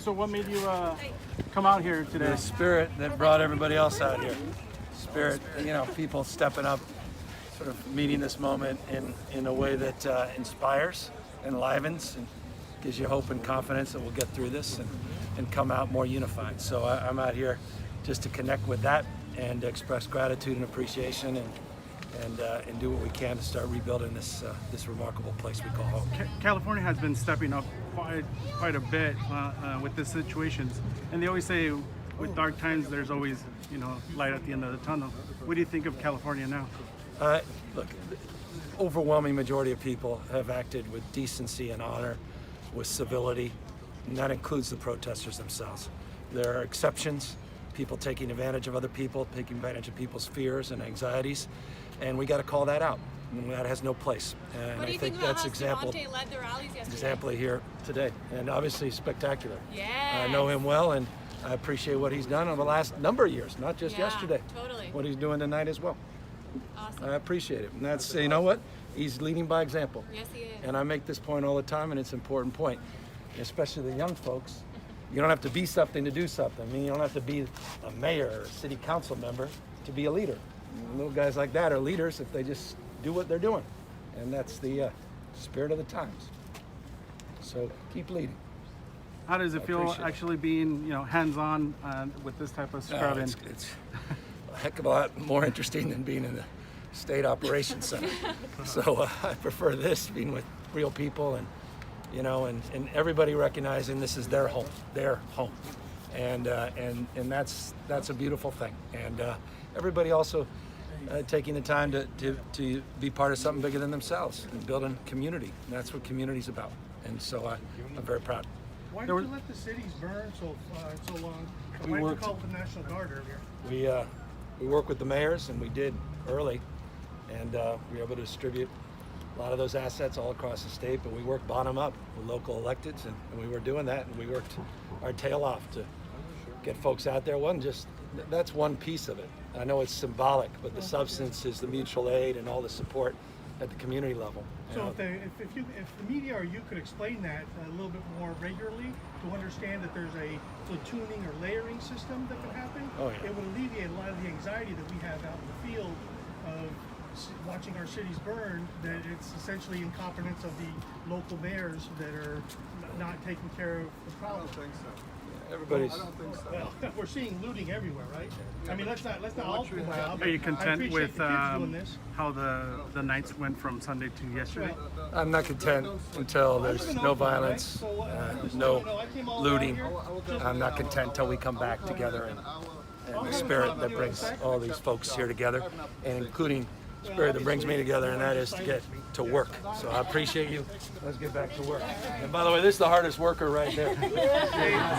So what made you come out here today? The spirit that brought everybody else out here. Spirit, people stepping up, sort of meeting this moment in a way that inspires, enlivens, and gives you hope and confidence that we'll get through this and come out more unified. So I'm out here just to connect with that and express gratitude and appreciation and do what we can to start rebuilding this remarkable place we call home. California has been stepping up quite a bit with this situations, and they always say with dark times there's always light at the end of the tunnel. What do you think of California now? Look, the overwhelming majority of people have acted with decency and honor, with civility, and that includes the protesters themselves. There are exceptions, people taking advantage of other people, taking advantage of people's fears and anxieties, and we got to call that out. And that has no place. And What do you think about how Devontae led the rallies yesterday? Example here today, and obviously spectacular. Yes. I know him well, and I appreciate what he's done over the last number of years, not just yesterday. Totally. What he's doing tonight as well. Awesome. I appreciate it. And that's, you know what? He's leading by example. Yes, he is. And I make this point all the time, and it's an important point, especially the young folks. You don't have to be something to do something. I mean, you don't have to be a mayor or a city council member to be a leader. Little guys like that are leaders if they just do what they're doing. And that's the spirit of the times. So keep leading. How does it feel actually being hands-on with this type of scrubbing? It's a heck of a lot more interesting than being in the state operations center. So I prefer this, being with real people and everybody recognizing this is their home, and that's a beautiful thing. And everybody also taking the time to be part of something bigger than themselves and building community. And that's what community's about. And so I'm very proud. Why did you let the cities burn so long? Why did you call the National Guard earlier? We work with the mayors, and we did early, and we were able to distribute a lot of those assets all across the state, but we worked bottom up with local electeds, and we were doing that, and we worked our tail off to get folks out there. That's one piece of it. I know it's symbolic, but the substance is the mutual aid and all the support at the community level. So if the media or you could explain that a little bit more regularly to understand that there's a platooning or layering system that can happen, it would alleviate a lot of the anxiety that we have out in the field of watching our cities burn, that it's essentially incompetence of the local mayors that are not taking care of the problem. I don't think so. Everybody's. I don't think so. Well, we're seeing looting everywhere, right? I mean, let's not all pull out. Are you content with doing this. how the nights went from Sunday to yesterday? I'm not content until there's no violence, no looting. I'm not content until we come back together and the spirit that brings all these folks here together, and including the spirit that brings me together, and that is to get to work. So I appreciate you. Let's get back to work. And by the way, this is the hardest worker right there.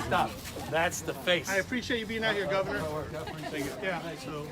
Stop. That's the face. I appreciate you being out here, Governor. Thank you. Yeah. So.